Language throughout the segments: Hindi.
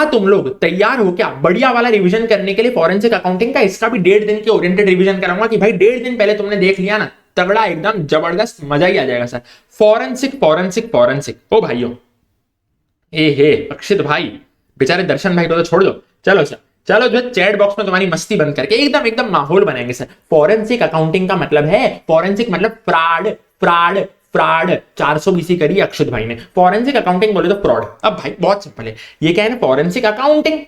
क्या तुम लोग तैयार हो क्या बढ़िया वाला रिवीजन करने के लिए फॉरेंसिक अकाउंटिंग का? इसका भी 1.5 दिन के ओरिएंटेड रिवीजन कराऊंगा कि भाई 1.5 दिन पहले तुमने देख लिया ना, तगड़ा एकदम जबरदस्त मजा ही आ जाएगा सर। फॉरेंसिक फॉरेंसिक फॉरेंसिक ओ भाइयों, ए हे अक्षित भाई, बेचारे दर्शन भाई को तो छोड़ दो। चलो सर, चलो जो चैट बॉक्स में तुम्हारी मस्ती बंद करके एकदम एकदम माहौल बनाएंगे सर। फॉरेंसिक अकाउंटिंग का मतलब है, फॉरेंसिक मतलब फ्रॉड फ्रॉड फ्रॉड। 400 बीसी करी अक्षित भाई ने। फॉरेंसिक अकाउंटिंग बोले तो फ्रॉड। अब भाई बहुत सिंपल है, ये क्या है ना, फॉरेंसिक अकाउंटिंग,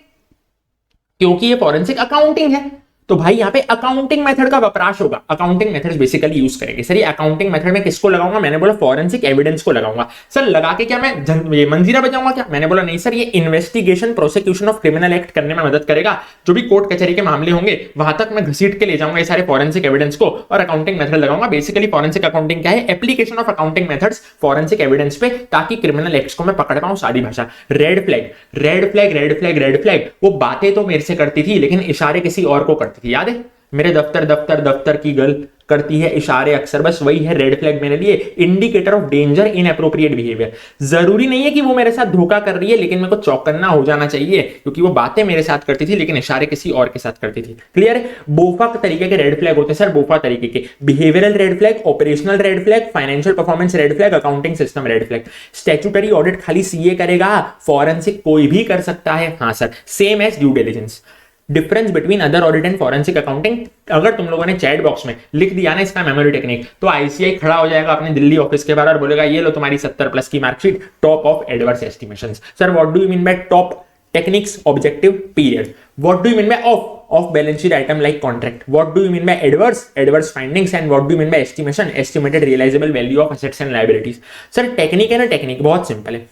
क्योंकि ये फॉरेंसिक अकाउंटिंग है तो भाई यहाँ पे अकाउंटिंग मेथड का वपराश होगा। अकाउंटिंग मेथड्स बेसिकली यूज करेंगे सर। ये अकाउंटिंग मेथड में किसको लगाऊंगा? मैंने बोला फॉरेंसिक एविडेंस को लगाऊंगा सर। लगा के क्या मैं ये मंजीरा बजाऊंगा क्या? मैंने बोला नहीं सर, ये investigation prosecution of criminal act करने में मदद करेगा। जो भी कोर्ट कचहरी के मामले होंगे वहां तक मैं घसीट के ले जाऊंगा ये सारे फॉरेंसिक एविडेंस को और अकाउंटिंग मेथड लगाऊंगा। बेसिकली फॉरेंसिक अकाउंटिंग क्या है? Application of accounting methods forensic evidence पे, ताकि क्रिमिनल एक्ट्स को मैं पकड़ पाऊं सादी भाषा। Red flag red flag red flag red flag, वो बातें तो मेरे से करती थी लेकिन इशारे किसी और को करती थी, याद है? मेरे दफ्तर दफ्तर दफ्तर की गर्ल करती है इशारे अक्सर, बस वही है रेड फ्लैग मेरे लिए। Indicator of danger in appropriate behaviour. जरूरी नहीं है कि वो मेरे साथ धोखा कर रही है, लेकिन मेरे को चौकन्ना हो जाना चाहिए क्योंकि वो बातें मेरे साथ करती थी लेकिन इशारे किसी और के साथ करती थी। क्लियर है? बोफा तरीके के रेड फ्लैग होते हैं सर, बोफा तरीके के। Behavioural red flag, operational red flag, financial performance red flag, accounting system red flag. Statutory audit खाली सीए करेगा, फॉरेंसिक कोई भी कर सकता है। हाँ sir, same as due diligence. Difference between other audit and forensic accounting, अगर तुम लोगों ने चैट बॉक्स में लिख दिया ना इसका मेमोरी टेक्निक, तो आईसीआई खड़ा हो जाएगा अपने दिल्ली ऑफिस के बाहर और बोलेगा ये लो तुम्हारी 70+ की marksheet, top of adverse estimations. Sir what do you mean by top? Techniques, objective, period. What do you mean by off balance sheet item like contract? What do you mean by adverse findings? And what do you mean by estimation, estimated realisable value of assets and liabilities. Sir technique है ना, टेक्निक बहुत सिंपल है।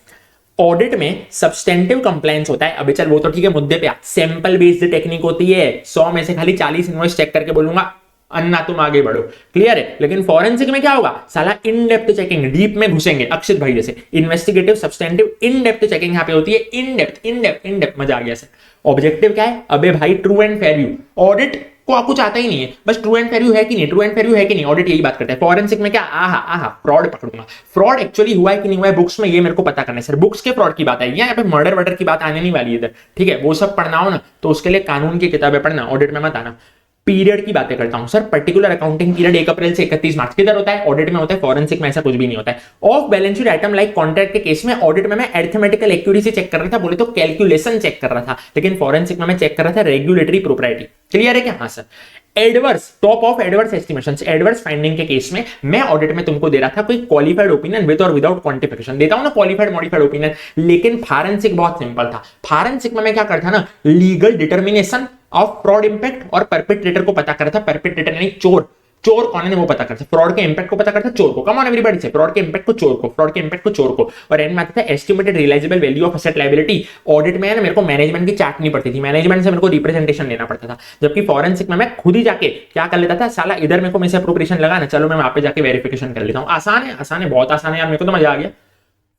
ऑडिट में सब्सटेंटिव कंप्लायंस होता है। अबे चल वो तो ठीक है, मुद्दे पे आ। सैंपल बेस्ड टेक्निक होती है। 100 में से खाली 40 इनवॉइस चेक करके बोलूंगा अन्ना तुम आगे बढ़ो। क्लियर है? लेकिन फॉरेंसिक में क्या होगा? साला इन डेप्थ चेकिंग, डीप में घुसेंगे अक्षित भाई जैसे। Investigative substantive in depth checking यहाँ पे होती है। इन डेप्थ मजा आ गया सर। ऑब्जेक्टिव क्या है? अबे भाई true and fair view. Audit को कुछ आता ही नहीं है, बस ट्रू एंड फेयर व्यू है कि नहीं, ट्रू एंड फेयर व्यू है कि नहीं, ऑडिट यही बात करता है। फॉरेंसिक में क्या? आहा फ्रॉड पकड़ूंगा। फ्रॉड एक्चुअली हुआ है कि नहीं हुआ है बुक्स में, ये मेरे को पता करना है सर। बुक्स के फ्रॉड की बात है यहाँ पे, मर्डर वर्डर की बात आने नहीं वाली इधर, ठीक है? वो सब पढ़ना हो ना तो उसके लिए कानून की किताबें पढ़ना, ऑडिट में मत आना। पीरियड की बातें करता हूं सर। पर्टिकुलर अकाउंटिंग पीरियड 1 अप्रैल से 31 मार्च किधर होता है? ऑडिट में होता है। फॉरेंसिक में ऐसा कुछ भी नहीं होता है। Of balance sheet item like contract के केस में ऑडिट में मैं अरिथमेटिकल एक्यूरेसी चेक कर रहा था, बोले तो कैलकुलेशन चेक कर रहा था, लेकिन फॉरेंसिक में मैं चेक कर रहा था रेगुलेटरी प्रोप्राइटी। क्लियर है क्या? हाँ sir. Adverse, top of adverse estimations, adverse finding के केस में मैं ऑडिट में तुमको दे रहा था कोई क्वालिफाइड ओपिनियन विद और विदाउट क्वांटिफिकेशन। देता हूं ना क्वालिफाइड मॉडिफाइड ओपिनियन, लेकिन फॉरेंसिक बहुत सिंपल था। फॉरेंसिक में मैं क्या करता ना, legal determination of fraud impact और परपेट्रेटर को पता करता। परपेट्रेटर यानी चोर, चोर कौन है वो पता करता। फ्रॉड के इंपैक्ट को पता करता चोर को। कम ऑन एवरीबॉडी से फ्रॉड के इंपैक्ट को चोर को, फ्रॉड के इंपैक्ट को चोर को। और एंड में आता था estimated realisable value of asset liability. Audit में है ना मेरे को मैनेजमेंट की चार्ट नहीं पड़ती थी, मैनेजमेंट से मेरे को रिप्रेजेंटेशन लेना पड़ता था, जबकि फॉरेंसिक में मैं खुद ही जाके क्या कर लेता था, साला इधर मेरे को मिस अप्रोप्रिएशन लगा ना, चलो मैं वहां पे जाके वेरिफिकेशन कर लेता हूं। आसान है, बहुत आसान है यार, मेरे को तो मजा आ गया।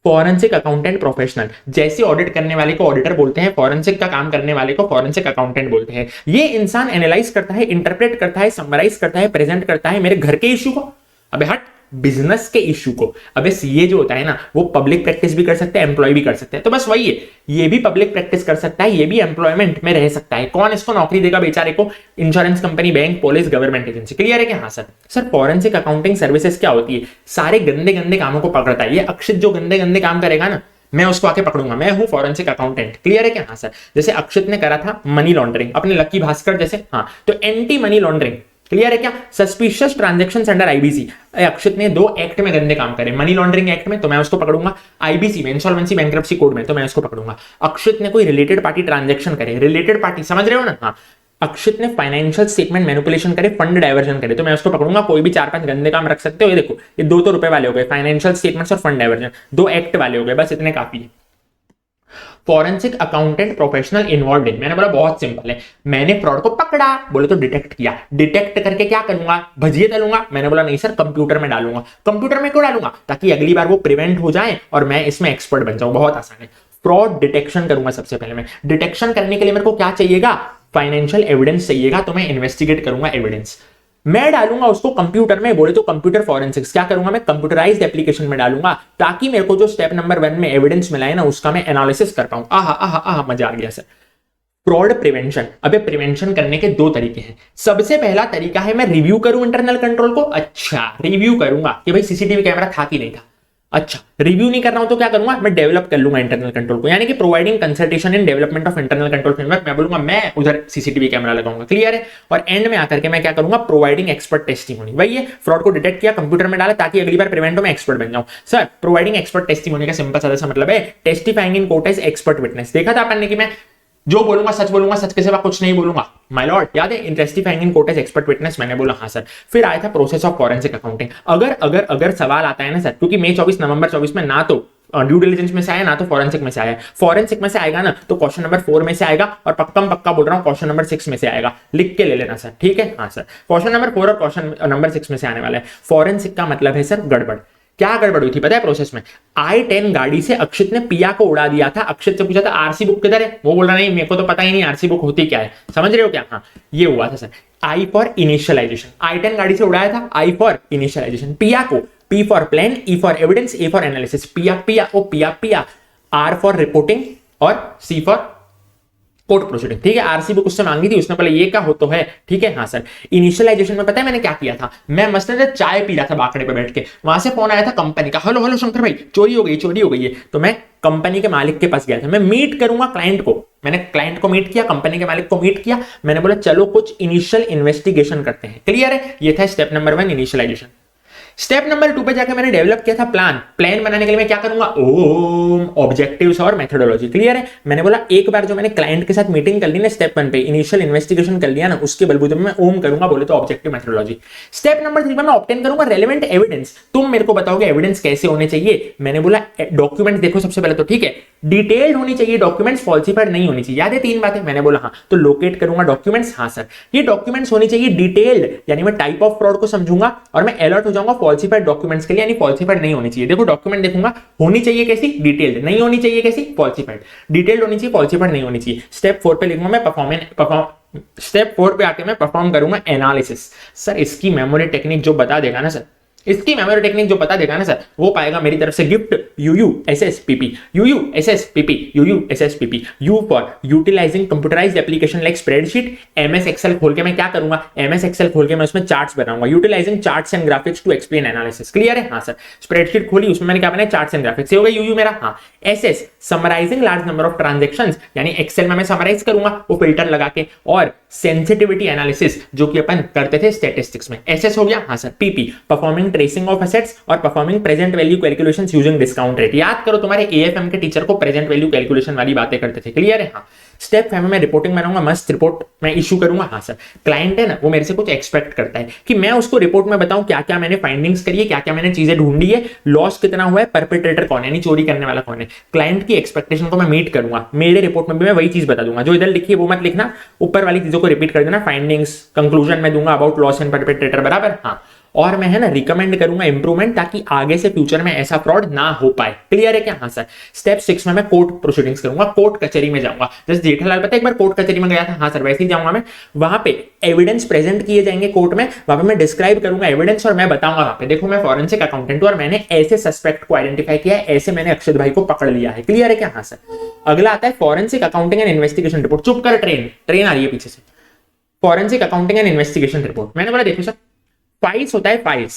फॉरेंसिक अकाउंटेंट प्रोफेशनल, जैसे ऑडिट करने वाले को ऑडिटर बोलते हैं, फॉरेंसिक का काम करने वाले को फॉरेंसिक अकाउंटेंट बोलते हैं। ये इंसान एनालाइज करता है, इंटरप्रेट करता है, समराइज करता है, प्रेजेंट करता है मेरे घर के इश्यू को, अबे हट, बिजनेस के इश्यू को। अबे सीए जो होता है ना वो पब्लिक प्रैक्टिस भी कर सकता है, एम्प्लॉय भी कर सकता है। तो बस वही है, ये भी पब्लिक प्रैक्टिस कर सकता है, ये भी एम्प्लॉयमेंट में रह सकता है। कौन इसको नौकरी देगा बेचारे को? Insurance company, bank, police, government agency. Clear है कि हाँ sir? Sir forensic accounting services क्या होती है? सारे गंदे गंदे कामों को पकड़ता है। ये अक्षित जो गंदे गंदे काम करेगा ना, मैं उसको आके पकड़ूंगा, मैं हूं फॉरेंसिक अकाउंटेंट। क्लियर है क्या? हाँ सर। जैसे अक्षित ने करा था मनी लॉन्ड्रिंग अपने लक्की भास्कर जैसे, हाँ, तो एंटी मनी लॉन्ड्रिंग। क्लियर है क्या? सस्पिशियस ट्रांजैक्शंस अंडर आईबीसी, अक्षित ने 2 एक्ट में गंदे काम करे। मनी लॉन्ड्रिंग एक्ट में तो मैं उसको पकड़ूंगा, आईबीसी में इंसॉल्वेंसी बैंक्रप्सी कोड में तो मैं उसको पकड़ूंगा। अक्षित ने कोई रिलेटेड पार्टी ट्रांजैक्शन करे, रिलेटेड पार्टी समझ रहे हो ना? हाँ। अक्षित ने फाइनेंशियल स्टेटमेंट मैनिपुलेशन करे, फंड डायवर्जन करे तो मैं उसको पकड़ूंगा। कोई भी 4-5 गंदे काम रख सकते हो। ये देखो, ये 2 तो रुपए वाले हो गए, फाइनेंशियल स्टेटमेंट्स और फंड डायवर्जन, 2 एक्ट वाले हो गए, बस इतने काफी है। Forensic accountant professional involve in, मैंने बोला बहुत सिंपल है। मैंने फ्रॉड को पकड़ा, बोले तो डिटेक्ट किया, डिटेक्ट करके क्या करूंगा? भजिए डालूंगा। मैंने बोला नहीं सर, कंप्यूटर में डालूंगा। कंप्यूटर में क्यों डालूंगा? ताकि अगली बार वो प्रिवेंट हो जाए और मैं इसमें एक्सपर्ट बन जाऊं। बहुत आसान है। फ्रॉड डिटेक्शन करूंगा सबसे पहले मैं। डिटेक्शन करने के लिए मेरे को क्या चाहिएगा? फाइनेंशियल एविडेंस चाहिएगा, तो मैं इन्वेस्टिगेट करूंगा एविडेंस। मैं डालूंगा उसको कंप्यूटर में, बोले तो कंप्यूटर फॉरेंसिक्स, क्या करूंगा मैं, कंप्यूटराइज्ड एप्लीकेशन में डालूंगा, ताकि मेरे को जो स्टेप नंबर 1 में एविडेंस मिला है ना उसका मैं एनालिसिस कर पाऊं। आहा आहा आहा, मजा आ गया सर। फ्रॉड प्रिवेंशन, अबे प्रिवेंशन करने के दो तरीके हैं। सबसे पहला तरीका है मैं रिव्यू करूं इंटरनल कंट्रोल को। अच्छा, रिव्यू करूंगा कि भाई सीसीटीवी कैमरा था कि नहीं था। अच्छा, रिव्यू नहीं कर रहा हूं तो क्या करूंगा, मैं डेवलप कर लूंगा इंटरनल कंट्रोल को, यानी कि providing consultation in development of internal control framework. मैं बोलूंगा मैं उधर सीसीटीवी कैमरा लगाऊंगा, क्लियर है। और एंड में आकर के मैं क्या करूंगा, प्रोवाइडिंग एक्सपर्ट टेस्टिमोनी। वही है, फ्रॉड को डिटेक्ट किया, कंप्यूटर में डाला, ताकि अगली बार प्रिवेंट में एक्सपर्ट बन जाऊं। सर, प्रोवाइडिंग एक्सपर्ट टेस्टिमोनी का सिंपल सा मतलब है testifying in court as expert witness. देखा था अपन ने कि मैं जो बोलूंगा, सच के सिवा कुछ नहीं बोलूंगा। माय लॉर्ड, याद है, in testifying in court as expert witness, मैंने बोला हाँ सर। फिर आया था प्रोसेस ऑफ फॉरेंसिक अकाउंटिंग। अगर सवाल आता है ना सर, क्योंकि मई 24 नवंबर 24 में ना तो ड्यू डिलिजेंस में से आया ना तो फॉरेंसिक में से आया। फॉरेंसिक में से आएगा ना तो क्वेश्चन नंबर 4 में से आएगा, और पक्का बोल रहा हूं क्वेश्चन नंबर 6 में से आएगा। लिख के ले लेना सर, ठीक है। हाँ सर, क्वेश्चन नंबर 4 और क्वेश्चन नंबर 6 में से आने वाला है। फॉरेंसिक का मतलब है सर गड़बड़। क्या गड़बड़ हुई थी पता है प्रोसेस में? i10 गाड़ी से अक्षित ने पिया को उड़ा दिया था। अक्षित से पूछा था आरसी बुक किधर है, वो बोल रहा नहीं मेरे को तो पता ही नहीं आरसी बुक होती क्या है। समझ रहे हो क्या? हाँ, ये हुआ था sir. I for initialisation, i10 गाड़ी से उड़ाया था, आई फॉर इनिशियलाइजेशन। पिया को, P for plan, E for evidence, A for analysis. PIA. R for reporting और सी फॉर कोर्ट प्रोसीडिंग, ठीक है। आरसी बुक उससे मांगी थी, उसने बोला ये क्या हो तो है, ठीक है। हाँ सर, इनिशियलाइजेशन में पता है मैंने क्या किया था? मैं मस्त चाय पी रहा था बाकड़े पे बैठ के, वहां से फोन आया था कंपनी का, हेलो शंकर भाई चोरी हो गई है। तो मैं कंपनी के मालिक के पास गया था, मैं मीट करूंगा क्लाइंट को। मैंने क्लाइंट को मीट किया, कंपनी के मालिक को मीट किया। मैंने बोला चलो कुछ इनिशियल इन्वेस्टिगेशन करते हैं, क्लियर है। ये था step number 1, initialisation. Step number 2 पे जाकर मैंने डेवलप किया था प्लान बनाने के लिए मैं क्या करूंगा, ऑब्जेक्टिव्स और मेथोडोलॉजी, क्लियर है। मैंने बोला एक बार जो मैंने क्लाइंट के साथ मीटिंग कर ली ना स्टेप 1 पे, इनिशियल इन्वेस्टिगेशन कर लिया ना, उसके बलबूते में मैं ओम करूंगा, बोले तो ऑब्जेक्टिव मेथोडोलॉजी। स्टेप नंबर 3 पे मैं ऑब्टेन करूंगा रेलेवेंट एविडेंस। तुम मेरे को बताओगे एविडेंस कैसे होने चाहिए। मैंने बोला डॉक्यूमेंट्स देखो सबसे पहले तो, ठीक है, डिटेल्ड होनी चाहिए डॉक्यूमेंट्स, फॉल्सिफाइड नहीं होनी चाहिए। याद है 3 बातें? मैंने बोला हाँ। तो लोकेट करूंगा डॉक्यूमेंट्स, हाँ सर। ये डॉक्यूमेंट्स होनी चाहिए डिटेल्ड, यानी मैं टाइप ऑफ फ्रॉड को समझूंगा और मैं अलर्ट हो जाऊंगा फॉल्सिफाइड डॉक्यूमेंट्स के लिए, यानी फॉल्सिफाइड नहीं होनी चाहिए। देखो डॉक्यूमेंट देखूंगा, होनी चाहिए कैसी, डिटेल्ड, नहीं होनी चाहिए कैसी, फॉल्सिफाइड। डिटेल्ड होनी चाहिए, फॉल्सिफाइड नहीं होनी चाहिए। स्टेप 4 पे लिखूंगा मैं स्टेप 4 पे आके मैं परफॉर्म करूंगा एनालिसिस। सर इसकी मेमोरी टेक्निक जो बता देगा ना सर, इसकी मेमोरी टेक्निक जो बता देगा ना सर, वो पाएगा मेरी तरफ से gift UUSSPP। U for utilising computerised application like spreadsheet. MS Excel खोल के मैं क्या करूंगा, MS एक्सेल खोल के मैं उसमें चार्ट्स बनाऊंगा, utilising charts and graphics to explain analysis, clear है। हाँ सर, स्प्रेडशीट खोली, उसमें मैंने क्या बनाया, चार्ट्स एंड ग्राफिक्स। ये हो गया UU मेरा। हाँ, SS summarising large number of transactions, यानी एक्सेल में मैं समराइज करूंगा वो फिल्टर लगा के। और सेंसिटिविटी एनालिसिस जो कि अपन करते थे स्टैटिस्टिक्स में, SS हो गया। हाँ sir, PP performing tracing of assets और performing present value calculations using discount rate. याद करो तुम्हारे AFM के टीचर को प्रेजेंट वैल्यू कैलकुलेशन वाली बातें करते थे, क्लियर है। हाँ, स्टेप 5 में रिपोर्टिंग बनाऊंगा, मस्त रिपोर्ट मैं इशू करूंगा। हाँ सर, क्लाइंट है ना वो मेरे से कुछ एक्सपेक्ट करता है कि मैं उसको रिपोर्ट में बताऊं क्या क्या मैंने फाइंडिंग्स करी है, क्या क्या मैंने चीजें ढूंढी है, लॉस कितना हुआ है, परपेट्रेटर कौन है, यानी चोरी करने वाला कौन है। क्लाइंट की एक्सपेक्टेशन को मैं मीट करूंगा, मेरे रिपोर्ट में भी मैं वही चीज बता दूंगा। जो इधर लिखी है वो मत लिखना, ऊपर वाली चीजों को रिपीट कर देना। फाइंडिंग्स कंक्लूजन में दूंगा अबाउट लॉस एंड परपेट्रेटर, बराबर। हाँ, और मैं है ना रिकमेंड करूंगा इंप्रूवमेंट, ताकि आगे से फ्यूचर में ऐसा फ्रॉड ना हो पाए, क्लियर है क्या। हाँ सर, स्टेप 6 में मैं कोर्ट प्रोसीडिंग्स करूंगा, कोर्ट कचहरी में जाऊंगा। जैसे जेठालाल पता है एक बार कोर्ट कचहरी में गया था, हाँ सर वैसे ही जाऊंगा मैं। वहां पे एविडेंस प्रेजेंट किए जाएंगे कोर्ट में, वहां पे मैं डिस्क्राइब करूंगा एविडेंस और मैं बताऊंगा वहां पे देखो मैं फॉरेंसिक अकाउंटेंट हूं और मैंने ऐसे सस्पेक्ट को आइडेंटिफाई किया है, ऐसे मैंने अक्षत भाई को पकड़ लिया है, क्लियर है क्या। हाँ सर, अगला आता है forensic accounting and investigation report. चुप कर, ट्रेन आ रही है पीछे से। Forensic accounting and investigation report, मैंने बोला देखो सर फाइल्स होता है, files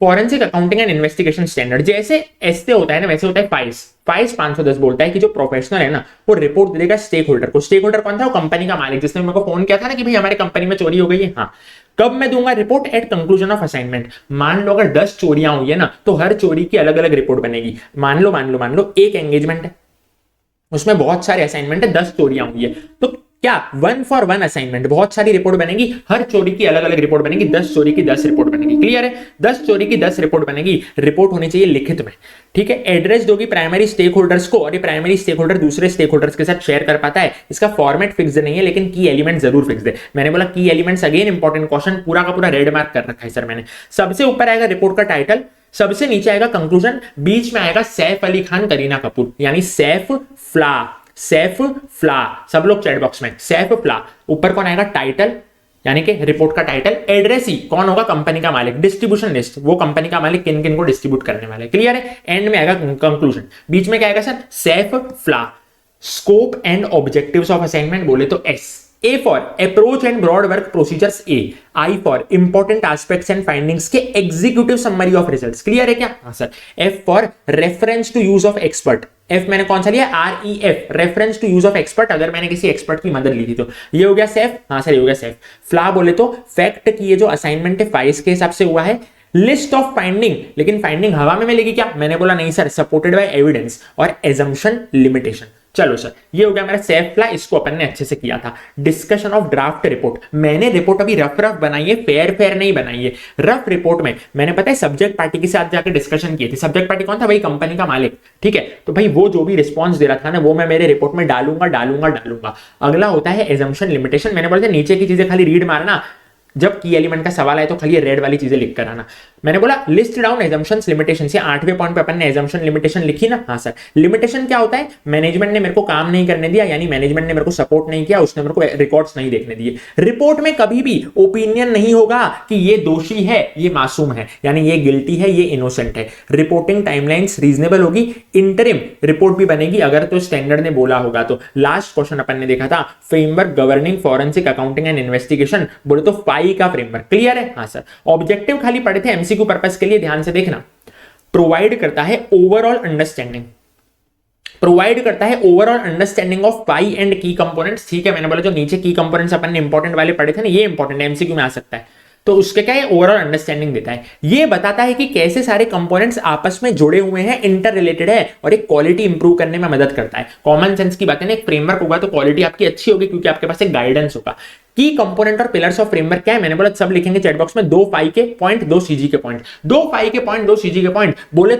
forensic accounting and investigation standard जैसे ऐसे होता है ना वैसे होता है फाइल्स। 510 बोलता है कि जो प्रोफेशनल है ना वो रिपोर्ट दे देगा स्टेक होल्डर को। स्टेक होल्डर कौन था? वो कंपनी का मालिक, जिसने मेरे को फोन किया था ना कि भाई हमारे कंपनी में चोरी हो गई है। हाँ, कब मैं दूंगा report? At conclusion of assignment. मान लो अगर 10 चोरियां हुई है ना तो हर चोरी की अलग अलग रिपोर्ट बनेगी। मान लो एक एंगेजमेंट है, उसमें बहुत सारे असाइनमेंट है, 10 चोरियां हुई है, तो क्या 1 for 1 असाइनमेंट, बहुत सारी रिपोर्ट बनेगी, हर चोरी की अलग अलग रिपोर्ट बनेगी, 10 चोरी की 10 रिपोर्ट बनेगी, क्लियर है। 10 चोरी की 10 रिपोर्ट बनेगी, रिपोर्ट होनी चाहिए लिखित में, ठीक है। एड्रेस दोगी प्राइमरी स्टेक होल्डर्स को और ये प्राइमरी स्टेक होल्डर दूसरे स्टेक होल्डर्स के साथ शेयर कर पाता है। इसका फॉर्मेट फिक्स नहीं है लेकिन की एलिमेंट जरूर फिक्स है। मैंने बोला की एलिमेंट्स, अगेन इंपॉर्टेंट क्वेश्चन, पूरा का पूरा रेड मार्क कर रखा है सर मैंने। सबसे ऊपर आएगा रिपोर्ट का टाइटल, सबसे नीचे आएगा कंक्लूजन, बीच में आएगा सैफ अली खान करीना कपूर, यानी सैफ फ्ला। सब लोग चैट बॉक्स में सैफ फ्ला। ऊपर कौन आएगा? टाइटल, यानी कि रिपोर्ट का टाइटल, एड्रेसी कौन होगा, कंपनी का मालिक, डिस्ट्रीब्यूशन लिस्ट वो कंपनी का मालिक किन किन को डिस्ट्रीब्यूट करने वाले, क्लियर है। एंड में आएगा कंक्लूजन, बीच में क्या आएगा सर, सेफ फ्ला, scope and objectives of assignment बोले तो S, A for approach and broad work procedures A, I for important aspects and findings के executive summary of results, clear है क्या, हाँ sir. F for reference to use of expert, F मैंने कौन सा लिया, REF, reference to use of expert, अगर मैंने किसी एक्सपर्ट की मदद ली थी तो ये हो गया सेफ, हाँ सर ये हो गया सेफ। फ्ला बोले तो फैक्ट की ये जो असाइनमेंट है फाइस के हिसाब से हुआ है, लिस्ट ऑफ फाइंडिंग, लेकिन फाइंडिंग हवा में मिलेगी क्या, मैंने बोला नहीं सर, सपोर्टेड बाय एविडेंस, और एजम्पशन लिमिटेशन। चलो सर ये हो गया मेरा सेफ फ्ला, इसको अपन ने अच्छे से किया था। डिस्कशन ऑफ ड्राफ्ट रिपोर्ट, मैंने रिपोर्ट अभी रफ रफ बनाई है, फेयर फेयर नहीं बनाई है। रफ रिपोर्ट में मैंने पता है सब्जेक्ट पार्टी के साथ जाकर डिस्कशन किए थे, सब्जेक्ट पार्टी कौन था भाई, कंपनी का मालिक, ठीक है। तो भाई वो जो भी रिस्पॉन्स दे रहा था ना वो मैं मेरे रिपोर्ट में डालूंगा। अगला होता है एजम्पशन लिमिटेशन, मैंने बोला था नीचे की चीजें खाली रीड मारना, जब की एलिमेंट का सवाल आए तो खाली रेड वाली चीजें लिख कर आना। मैंने बोला लिस्ट डाउन एजम्पशंस लिमिटेशंस, ये 8वें पॉइंट पे अपन ने एजम्पशन लिमिटेशन लिखी ना, हाँ सर। लिमिटेशन क्या होता है, मैनेजमेंट ने मेरे को काम नहीं करने दिया, यानी मैनेजमेंट ने मेरे को सपोर्ट नहीं किया, उसने मेरे को रिकॉर्ड्स नहीं देखने दिए। रिपोर्ट में कभी भी ओपिनियन नहीं होगा कि ये दोषी है, ये मासूम है, यानी ये गिल्टी है, ये इनोसेंट है। रिपोर्टिंग टाइमलाइंस रीजनेबल होगी, इंटरिम रिपोर्ट भी बनेगी अगर तो स्टैंडर्ड ने बोला होगा तो। लास्ट क्वेश्चन अपन ने देखा था framework governing forensic accounting and investigation, बोले तो फाई का फ्रेमवर्क, क्लियर है, हाँ सर। ऑब्जेक्टिव खाली पढ़े थे, एमसीक्यू पर्पस के लिए ध्यान से देखना। प्रोवाइड करता है ओवरऑल अंडरस्टैंडिंग, प्रोवाइड करता है overall understanding of pi and की कंपोनेंट्स, ठीक है। मैंने बोला जो नीचे की कंपोनेंट्स अपन ने इंपॉर्टेंट वाले पढ़े थे ना, ये इंपॉर्टेंट एमसीक्यू में आ सकता है, तो उसके क्या है, ओवरऑल अंडरस्टैंडिंग देता है। ये बताता है कि कैसे सारे कंपोनेंट्स आपस में जुड़े हुए हैं, इंटर रिलेटेड है, और एक क्वालिटी इंप्रूव करने में मदद करता है। कॉमन सेंस की बात है ना, एक फ्रेमवर्क होगा तो क्वालिटी आपकी अच्छी होगी क्योंकि आपके पास एक गाइडेंस होगा। की कंपोनेंट और पिलर्स ऑफ फ्रेमवर्क क्या है, मैंने बोला सब लिखेंगे चैट बॉक्स में, 2 फाई के पॉइंट, 2 सीजी के पॉइंट, 2 फाई के पॉइंट, 2 सीजी के पॉइंट, बोले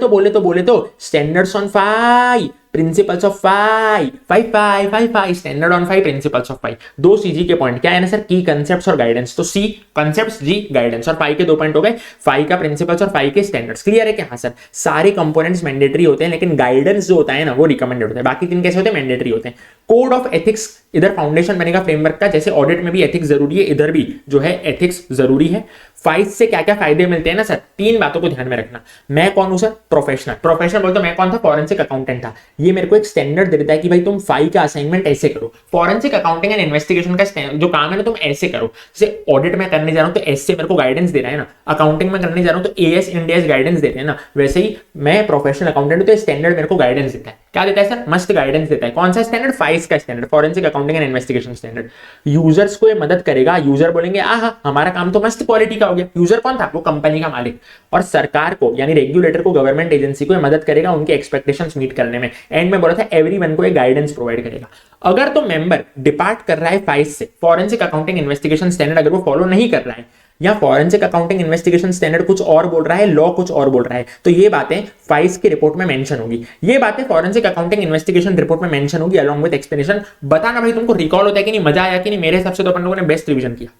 तो स्टैंडर्ड्स ऑन फाई, प्रिंसिपल्स ऑफ फाई, स्टैंडर्ड ऑन फाई, प्रिंसिपल्स ऑफ फाई, 2 सीजी के पॉइंट क्या है ना सर, की कंसेप्ट्स और गाइडेंस, तो सी कंसेप्ट्स, जी गाइडेंस, और फाई के 2 पॉइंट हो गए, फाई का प्रिंसिपल्स और फाई के स्टैंडर्ड्स, क्लियर है क्या, हाँ सर। सारे कंपोनेंट्स मैंडेटरी होते हैं, लेकिन गाइडेंस जो होता है ना वो रिकमेंडेड होता है, बाकी 3 कैसे होते हैं, मैंडेटरी होते हैं। कोड ऑफ एथिक्स, इधर फाउंडेशन बनेगा फ्रेमवर्क का, जैसे ऑडिट में भी एथिक्स जरूरी है, इधर भी जो है एथिक्स जरूरी है। फाइस से क्या क्या फायदे मिलते हैं ना सर, 3 बातों को ध्यान में रखना। मैं कौन हूं सर, प्रोफेशनल बोलते मैं कौन था, फॉरेंसिक अकाउंटेंट था। ये मेरे को एक स्टैंडर्ड दे देता है कि भाई तुम फाई का असाइनमेंट ऐसे करो, फॉरेंसिक अकाउंटिंग एंड इन्वेस्टिगेशन का जो काम है ना तुम ऐसे करो। जैसे ऑडिट में करने जा रहा हूं तो एस से मेरे को गाइडेंस दे रहा है ना, अकाउंटिंग में करने जा रहा हूं तो एएस इंडिया गाइडेंस देते हैं ना, वैसे ही मैं प्रोफेशनल अकाउंटेंट तो स्टैंडर्ड मेरे को गाइडेंस देता है। क्या देता है सर, मस्त गाइडेंस देता है। कौन सा स्टैंडर्ड, फाइस का standard, forensic accounting and investigation standard. Users को ये मदद करेगा, यूजर बोलेंगे आहा हमारा काम तो मस्त क्वालिटी का हो गया। यूजर कौन था, वो कंपनी का मालिक। और सरकार को यानी रेगुलेटर को, गवर्नमेंट एजेंसी को मदद करेगा उनके एक्सपेक्टेशंस मीट करने में। एंड में बोला था एवरीवन को एक गाइडेंस प्रोवाइड करेगा। अगर तो मेंबर डिपार्ट कर रहा है फाइस से, फॉरेंसिक अकाउंटिंग इन्वेस्टिगेशन स्टैंडर्ड अगर वो फॉलो नहीं कर रहा है, या फॉरेंसिक अकाउंटिंग इन्वेस्टिगेशन स्टैंडर्ड कुछ और बोल रहा है, लॉ कुछ और बोल रहा है, तो ये बातें फाइस की रिपोर्ट में मेंशन होगी, ये बातें फॉरेंसिक अकाउंटिंग इन्वेस्टिगेशन रिपोर्ट में मेंशन होगी अलॉन्ग विद एक्सप्लेनेशन। बताना भाई तुमको रिकॉल होता है कि नहीं, मजा आया कि नहीं। मेरे हिसाब से तो अपन लोगों ने बेस्ट रिवीजन किया।